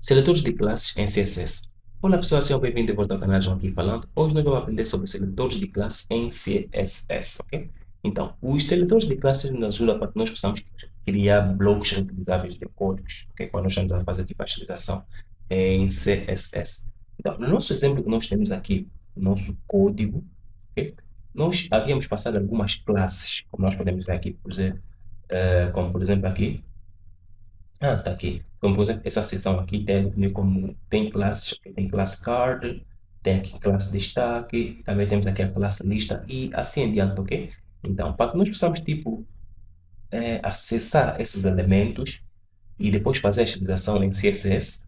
Seletores de classes em CSS. Olá pessoal, sejam bem-vindos de volta ao canal João aqui falando. Hoje nós vamos aprender sobre seletores de classes em CSS, ok? Então, os seletores de classes nos ajudam para que nós possamos criar blocos reutilizáveis de códigos, ok? Quando nós estamos a fazer tipo a utilização em CSS. Então, no nosso exemplo que nós temos aqui, o nosso código, ok? Nós havíamos passado algumas classes, como nós podemos ver aqui, como por exemplo aqui, tá aqui. Como por exemplo, essa seção aqui tem definir como tem classes, tem classe card, tem aqui classe destaque, também temos aqui a classe lista e assim em diante, ok? Então, para que nós possamos tipo acessar esses elementos e depois fazer a utilização em CSS,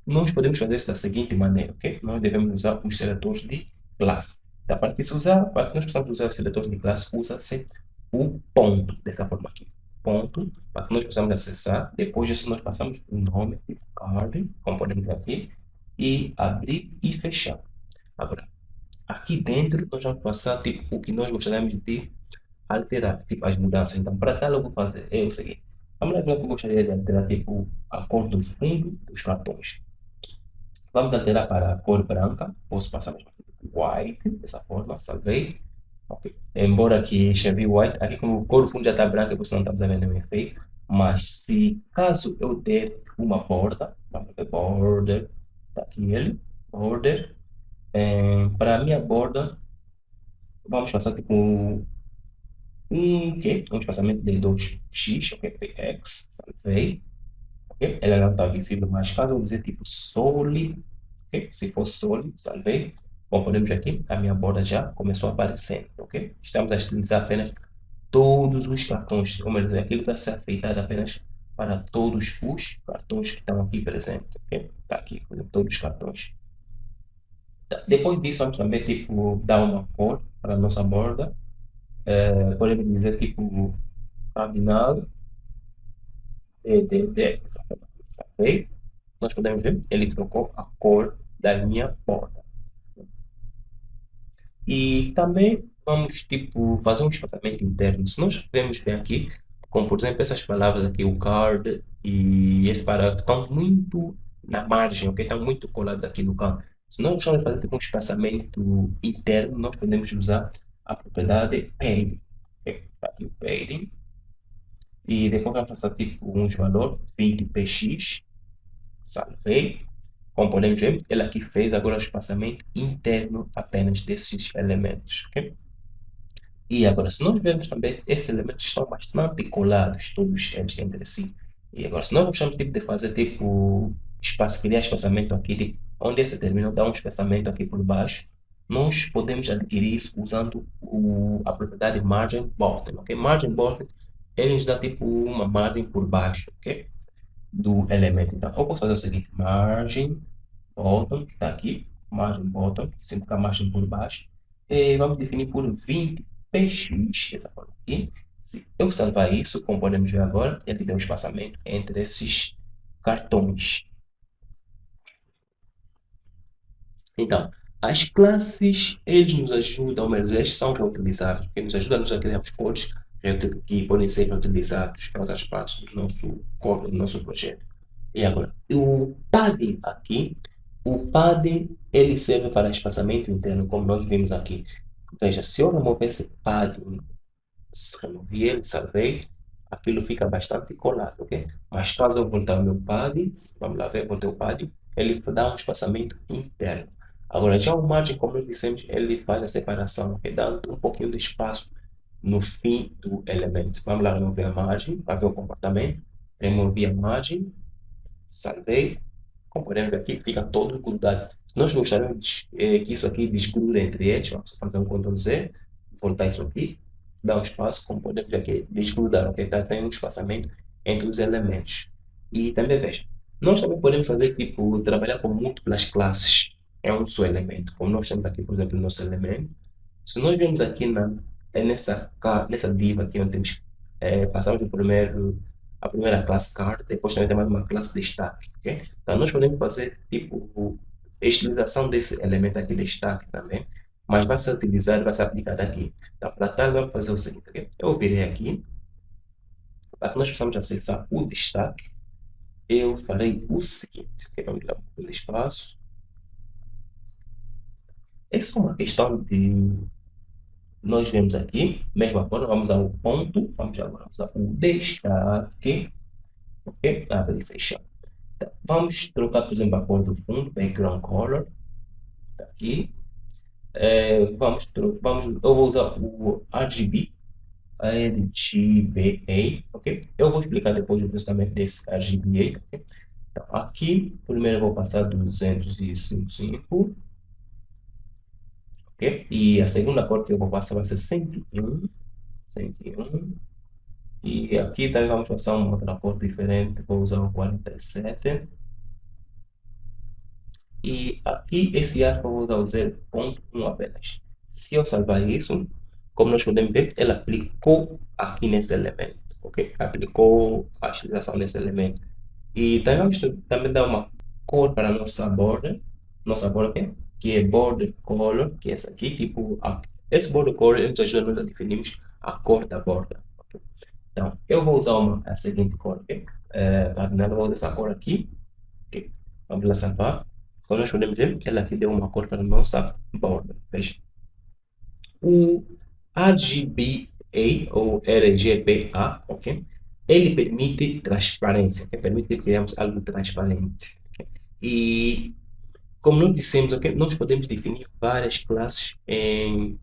nós podemos fazer isso da seguinte maneira, ok? Nós devemos usar os seletores de classe. Então, para que nós possamos usar os seletores de classe, usa-se o ponto, dessa forma aqui. Ponto, para que nós possamos acessar. Depois disso, nós passamos o nome, tipo card, como podemos ver aqui, e abrir e fechar. Agora, aqui dentro, nós vamos passar tipo, o que nós gostaríamos de alterar, tipo as mudanças. Então, para tal, eu vou fazer é o seguinte. Vamos lá, eu gostaria de alterar tipo, a cor do fundo dos cartões. Vamos alterar para a cor branca. Posso passar mais white, dessa forma, salvei. Ok. Embora aqui escrevi white, aqui como o cor do fundo já está branca, você não está vendo nenhum efeito. Mas se caso eu der uma borda, vamos ver border, está aqui ele, border. Para a minha borda, vamos passar tipo um espaçamento de 2x, ok, px, salvei. Ok, ela não está visível, mas caso eu dizer tipo solid, ok? Se for solid, salvei. Bom, podemos ver aqui, a minha borda já começou a aparecer, ok? Estamos a utilizar apenas todos os cartões, ou melhor, aquilo está a ser afetado apenas para todos os cartões que estão aqui presentes, ok? Está aqui, por exemplo, todos os cartões. Tá. Depois disso, vamos também, tipo, dar uma cor para a nossa borda. Podemos dizer, tipo, cardinal, salvei. Nós podemos ver, ele trocou a cor da minha borda. E também vamos tipo, fazer um espaçamento interno. Se nós vemos bem aqui, como por exemplo essas palavras aqui, o card e esse parágrafo estão muito na margem, ok? Estão muito colados aqui no campo. Se nós gostamos de fazer tipo, um espaçamento interno, nós podemos usar a propriedade padding. Okay? Tá aqui o padding. E depois vamos passar tipo uns valores, 20px, salvei. Como podemos ver, ele aqui fez agora o espaçamento interno apenas desses elementos, ok? E agora, se nós vermos também, esses elementos estão bastante colados, todos eles entre si. E agora, se nós gostamos tipo, de fazer tipo espaço, criar espaçamento aqui, tipo, onde esse termina, dá um espaçamento aqui por baixo, nós podemos adquirir isso usando a propriedade margin bottom, ok? Margin bottom, ele nos dá tipo uma margem por baixo, ok? Do elemento. Então, eu posso fazer o seguinte, margin bottom, que está aqui, margem bottom, que significa margem por baixo, e vamos definir por 20px, essa forma aqui. Se eu salvar isso, como podemos ver agora, ele deu um espaçamento entre esses cartões. Então, as classes, eles nos ajudam, mas eles são reutilizáveis, porque nos ajudam a criar os códigos que podem ser reutilizados em outras partes do nosso código, do nosso projeto. E agora, o padding aqui, o padding, ele serve para espaçamento interno, como nós vimos aqui. Veja, se eu remover esse padding, se remover ele, salvei, aquilo fica bastante colado, ok? Mas caso eu voltar ao meu padding, vamos lá ver, voltei o padding, ele dá um espaçamento interno. Agora, já o margin, como nós dissemos, ele faz a separação, ok? Dando um pouquinho de espaço no fim do elemento. Vamos lá remover a margem, para ver o comportamento. Removi a margem, salvei. Como podemos ver aqui, fica todo grudado. Se nós gostaríamos que isso aqui desgrude entre eles, vamos fazer um Ctrl Z, voltar isso aqui, dar um espaço, como podemos ver aqui, desgrudar, ok? Tá, tem um espaçamento entre os elementos. E também veja, nós também podemos fazer tipo, trabalhar com múltiplas classes em um só elemento. Como nós temos aqui, por exemplo, o nosso elemento. Se nós vemos aqui nessa div aqui, onde temos, passamos a primeira classe card, depois também temos uma classe destaque, ok? Então, nós podemos fazer, tipo, a estilização desse elemento aqui, destaque também, mas vai ser utilizado, vai ser aplicado aqui. Então, para tal, vamos fazer o seguinte, ok? Eu virei aqui, para que nós possamos acessar o destaque, eu farei o seguinte, ok? Vamos dar um espaço. É só uma questão de nós vemos aqui, mesma forma, vamos ao ponto, vamos agora usar o destaque, ok? Abre e fechar. Então, vamos trocar, por exemplo, a cor do fundo, background color, tá aqui. Eu vou usar o RGBA, ok? Eu vou explicar depois o funcionamento desse RGBA, ok? Então, aqui, primeiro eu vou passar 255, ok? E a segunda cor que eu vou passar vai ser 101, 101. E aqui também vamos passar uma outra cor diferente, vou usar o 47. E aqui esse arco eu vou usar o 0.1 apenas. Se eu salvar isso, como nós podemos ver, ele aplicou aqui nesse elemento, ok? Aplicou a estilização nesse elemento. E também vamos também dar uma cor para a nossa borda aqui, que é border color, que é essa aqui, tipo, esse border color ele nos ajuda a definirmos a cor da borda. Ok? Então, eu vou usar a seguinte cor, ok? Eu vou usar essa cor aqui, ok? Vamos lá salvar. Como nós podemos ver, ela aqui deu uma cor para a nossa borda. Veja. O RGBA ou RGBA, ok? Ele permite transparência, okay? Permite que criamos algo transparente. Okay? E como nós dissemos, okay? Nós podemos definir várias classes em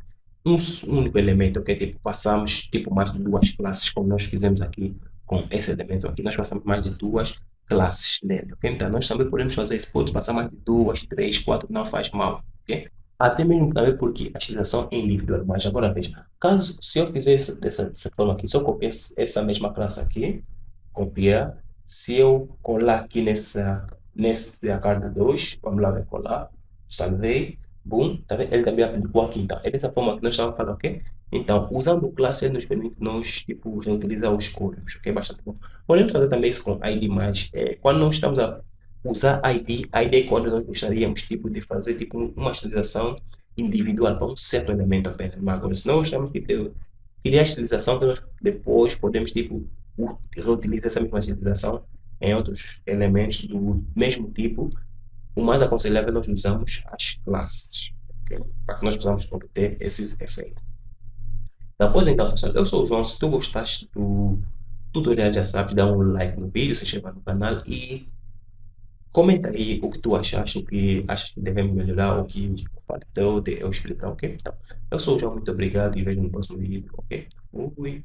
um único elemento, ok? Tipo, passamos tipo mais de duas classes, como nós fizemos aqui com esse elemento aqui. Nós passamos mais de duas classes nele, ok? Então, nós também podemos fazer isso, pode passar mais de duas, três, quatro, não faz mal, ok? Até mesmo também porque a estilização é individual, mas agora veja, caso, se eu fizer dessa forma aqui, se eu copiar essa mesma classe aqui, copiar, se eu colar aqui nessa carta 2, vamos lá ver colar, salvei, boom, tá vendo? Ele também aplicou aqui, então, é dessa forma que nós estamos falando, ok? Então, usando o classe, ele nos permite nós, tipo, reutilizar os códigos, ok? Bastante bom. Podemos fazer também isso com ID+, quando nós estamos a usar ID é quando nós gostaríamos, tipo, de fazer, tipo, uma estilização individual para um certo elemento apenas, mas agora, se nós estamos, tipo, de criar a estilização que nós depois podemos, tipo, reutilizar essa mesma estilização em outros elementos do mesmo tipo, o mais aconselhável é nós usamos as classes, ok? Para que nós possamos obter esses efeitos. Depois então, pessoal, eu sou o João. Se tu gostaste do tutorial, já sabes, dá um like no vídeo, se inscreva no canal e comenta aí o que tu achaste, o que achas que devemos melhorar, o que faltou de eu explicar, ok? Então, eu sou o João, muito obrigado e vejo no próximo vídeo, ok? Fui.